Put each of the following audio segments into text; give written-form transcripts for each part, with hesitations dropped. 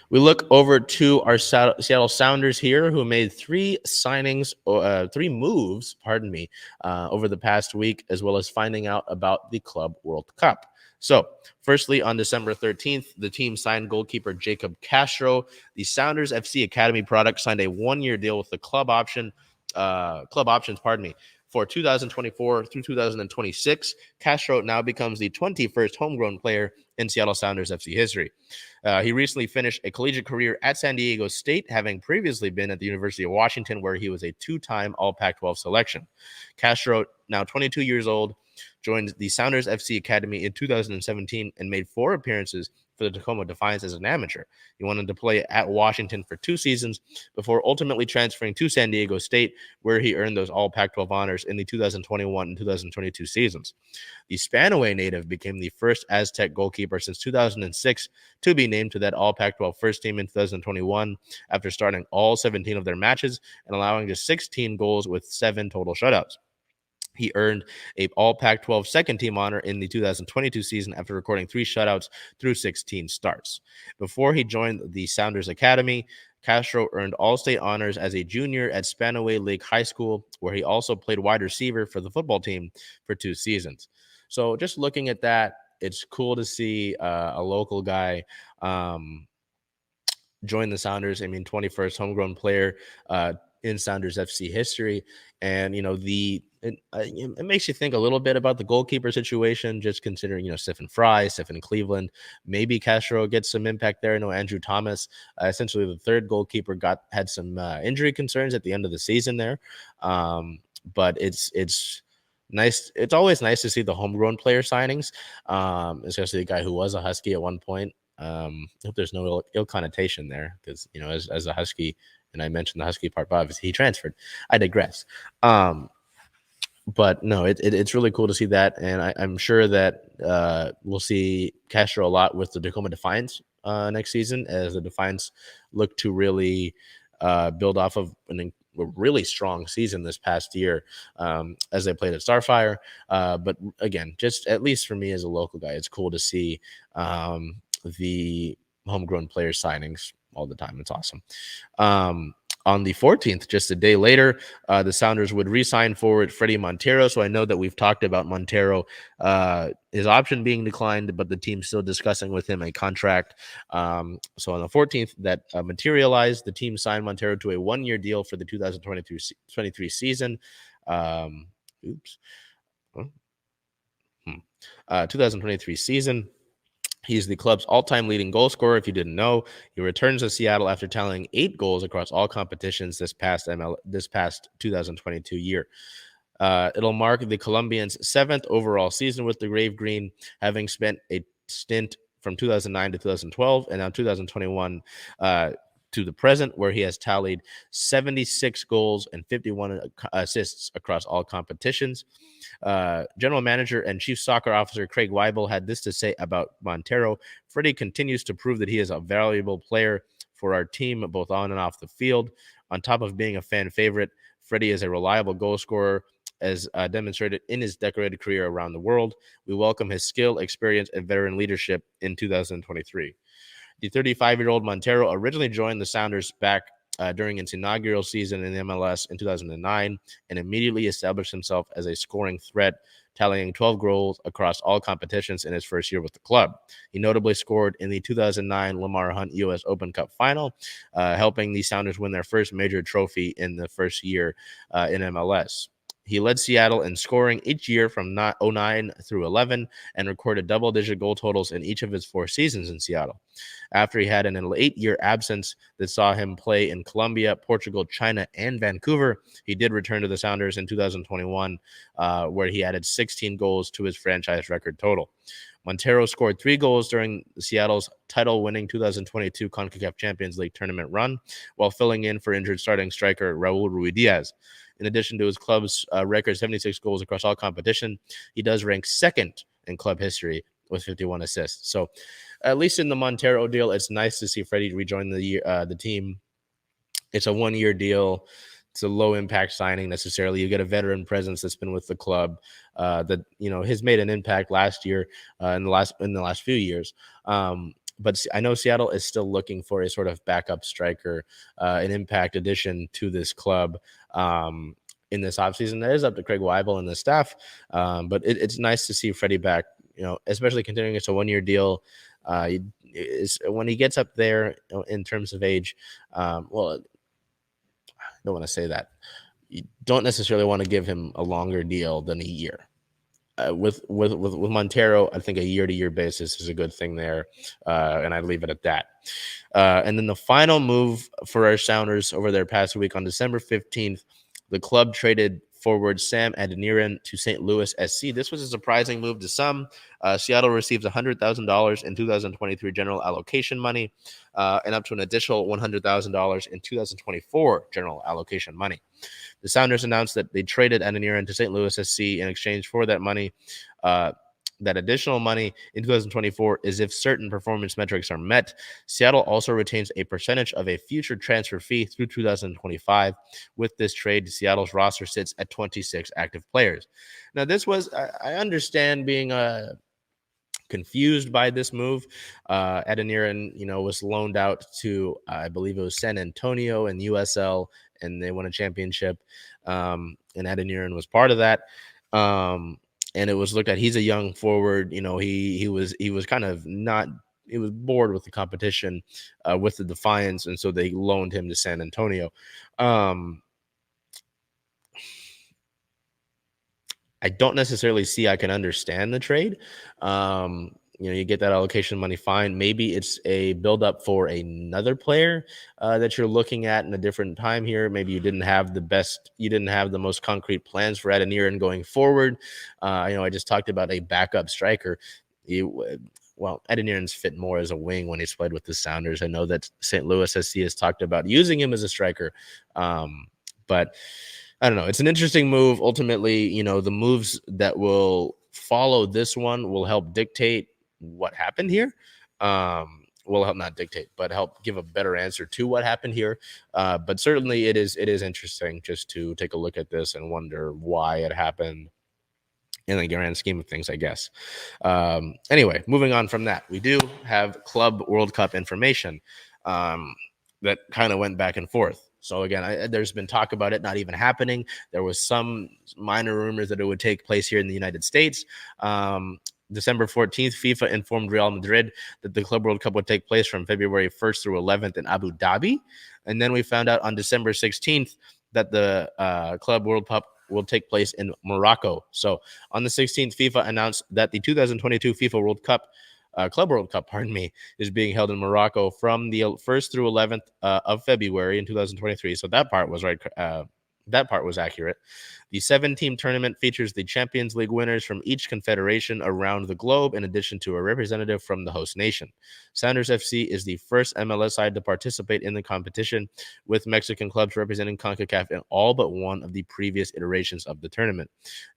We look over to our Seattle Sounders here, who made three moves, over the past week, as well as finding out about the Club World Cup. So, firstly, on December 13th, the team signed goalkeeper Jacob Castro. The Sounders FC Academy product signed a one-year deal with the club options, for 2024 through 2026. Castro now becomes the 21st homegrown player in Seattle Sounders FC history. He recently finished a collegiate career at San Diego State, having previously been at the University of Washington, where he was a two-time All-Pac-12 selection. Castro, now 22 years old, joined the Sounders FC Academy in 2017 and made 4 appearances for the Tacoma Defiance as an amateur. He wanted to play at Washington for 2 seasons before ultimately transferring to San Diego State, where he earned those All-Pac-12 honors in the 2021 and 2022 seasons. The Spanaway native became the first Aztec goalkeeper since 2006 to be named to that All-Pac-12 first team in 2021 after starting all 17 of their matches and allowing just 16 goals with 7 total shutouts. He earned a All-Pac-12 second-team honor in the 2022 season after recording 3 shutouts through 16 starts. Before he joined the Sounders Academy, Castro earned All-State honors as a junior at Spanaway Lake High School, where he also played wide receiver for the football team for 2 seasons. So just looking at that, it's cool to see a local guy join the Sounders. I mean, 21st homegrown player in Sounders FC history. And, it makes you think a little bit about the goalkeeper situation, just considering, Stephen Fry, Stephen Cleveland. Maybe Castro gets some impact there. I know Andrew Thomas, essentially the third goalkeeper, had some injury concerns at the end of the season there. But it's nice. It's always nice to see the homegrown player signings, especially the guy who was a Husky at one point. I hope there's no ill connotation there because, as a Husky, and I mentioned the Husky part, but obviously he transferred. I digress. But no, it's really cool to see that, and I'm sure that we'll see Castro a lot with the Tacoma Defiance next season, as the Defiance look to really build off of a really strong season this past year as they played at Starfire. But again, just at least for me as a local guy, it's cool to see the homegrown player signings all the time. It's awesome. On the 14th, just a day later, the Sounders would re-sign forward Fredy Montero. So I know that we've talked about Montero, his option being declined, but the team's still discussing with him a contract. So on the 14th, that materialized. The team signed Montero to a one-year deal for the 2023 season. 2023 season. He's the club's all-time leading goal scorer. If you didn't know, he returns to Seattle after tallying 8 goals across all competitions this past 2022 year. It'll mark the Colombian's 7th overall season with the Grave Green, having spent a stint from 2009 to 2012 and now 2021 to the present, where he has tallied 76 goals and 51 assists across all competitions. General Manager and Chief Soccer Officer Craig Waibel had this to say about Montero. Fredy continues to prove that he is a valuable player for our team, both on and off the field. On top of being a fan favorite, Fredy is a reliable goal scorer, as demonstrated in his decorated career around the world. We welcome his skill, experience, and veteran leadership in 2023. The 35-year-old Montero originally joined the Sounders back during its inaugural season in the MLS in 2009 and immediately established himself as a scoring threat, tallying 12 goals across all competitions in his first year with the club. He notably scored in the 2009 Lamar Hunt U.S. Open Cup final, helping the Sounders win their first major trophy in the first year in MLS. He led Seattle in scoring each year from 09 through 11 and recorded double-digit goal totals in each of his 4 seasons in Seattle. After he had an 8-year absence that saw him play in Colombia, Portugal, China, and Vancouver, he did return to the Sounders in 2021, where he added 16 goals to his franchise record total. Montero scored 3 goals during Seattle's title-winning 2022 CONCACAF Champions League tournament run, while filling in for injured starting striker Raul Ruidiaz. In addition to his club's record 76 goals across all competition, he does rank second in club history with 51 assists. So, at least in the Montero deal, it's nice to see Fredy rejoin the team. It's a 1-year deal. It's a low impact signing necessarily. You get a veteran presence that's been with the club that has made an impact last year in the last few years. But I know Seattle is still looking for a sort of backup striker, an impact addition to this club in this offseason. That is up to Craig Waibel and the staff. But it's nice to see Fredy back, especially considering it's a 1-year deal. When he gets up there in terms of age, well, I don't want to say that. You don't necessarily want to give him a longer deal than a year. With Montero, I think a year-to-year basis is a good thing there, and I'd leave it at that. And then the final move for our Sounders over their past week on December 15th, the club traded forward Sam Adeniran to St. Louis SC. This was a surprising move to some. Seattle received $100,000 in 2023 general allocation money and up to an additional $100,000 in 2024 general allocation money. The Sounders announced that they traded Adeniran to St. Louis SC in exchange for that money. That additional money in 2024 is if certain performance metrics are met. Seattle also retains a percentage of a future transfer fee through 2025. With this trade, Seattle's roster sits at 26 active players. Now, this was, I understand being confused by this move. Adeniran, was loaned out to, I believe it was San Antonio and USL, and they won a championship. And Adeniran was part of that. And it was looked at, he's a young forward, he was kind of not, he was bored with the competition with the Defiance, and so they loaned him to San Antonio. I don't necessarily see I can understand the trade. You get that allocation money, fine. Maybe it's a buildup for another player that you're looking at in a different time here. Maybe you didn't have the most concrete plans for Adeniran going forward. I just talked about a backup striker. Adeniran's fit more as a wing when he's played with the Sounders. I know that St. Louis SC has talked about using him as a striker, but I don't know. It's an interesting move. Ultimately, the moves that will follow this one will help dictate what happened here. Will help not dictate, but help give a better answer to what happened here. But certainly it is interesting just to take a look at this and wonder why it happened in the grand scheme of things, I guess. Anyway, moving on from that, we do have Club World Cup information that kind of went back and forth. So again, there's been talk about it not even happening. There was some minor rumors that it would take place here in the United States. December 14th, FIFA informed Real Madrid that the Club World Cup would take place from February 1st through 11th in Abu Dhabi. And then we found out on December 16th that the Club World Cup will take place in Morocco. So on the 16th, FIFA announced that the 2022 FIFA World Cup Club World Cup, is being held in Morocco from the 1st through 11th of February in 2023. So that part was right. That part was accurate. The 7-team tournament features the Champions League winners from each confederation around the globe, in addition to a representative from the host nation. Sounders FC is the first MLS side to participate in the competition, with Mexican clubs representing CONCACAF in all but one of the previous iterations of the tournament.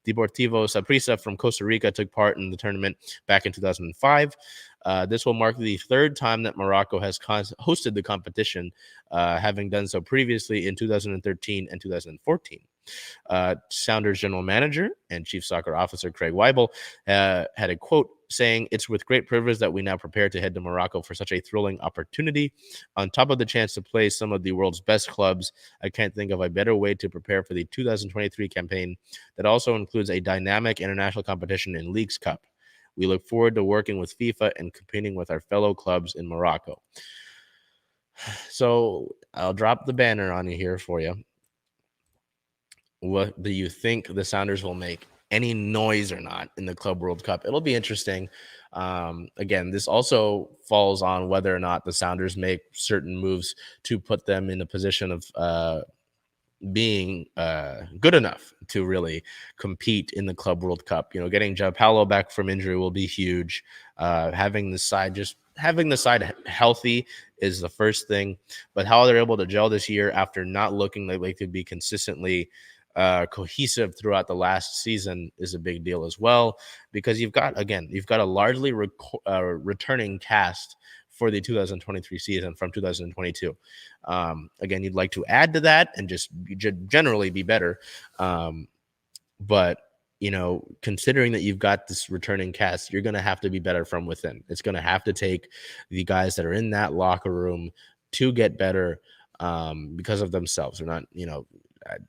Deportivo Saprissa from Costa Rica took part in the tournament back in 2005. This will mark the third time that Morocco has hosted the competition, having done so previously in 2013 and 2014. Sounders general manager and chief soccer officer Craig Waibel had a quote saying, "It's with great privilege that we now prepare to head to Morocco for such a thrilling opportunity. On top of the chance to play some of the world's best clubs, I can't think of a better way to prepare for the 2023 campaign that also includes a dynamic international competition in Leagues Cup. We look forward to working with FIFA and competing with our fellow clubs in Morocco." So I'll drop the banner on you here for you. what do you think the Sounders will make any noise or not in the Club World Cup? It'll be interesting. Again, this also falls on whether or not the Sounders make certain moves to put them in a position of being good enough to really compete in the Club World Cup. You know, getting João Paulo back from injury will be huge. Having the side healthy is the first thing. But how they're able to gel this year after not looking like they could be consistently cohesive throughout the last season is a big deal as well, because you've got a largely returning cast for the 2023 season from 2022. Again, you'd like to add to that and just generally be better. But, you know, considering that you've got this returning cast, you're going to have to be better from within. It's going to have to take the guys that are in that locker room to get better because of themselves. They're not, you know,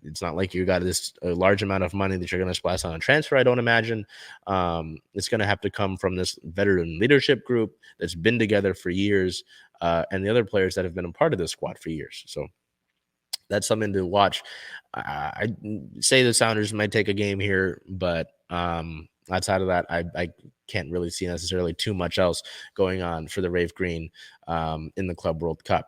it's not like you got a large amount of money that you're going to splash on a transfer, I don't imagine. It's going to have to come from this veteran leadership group that's been together for years, and the other players that have been a part of this squad for years. So that's something to watch. I say the Sounders might take a game here, but outside of that, I can't really see necessarily too much else going on for the Rave Green in the Club World Cup.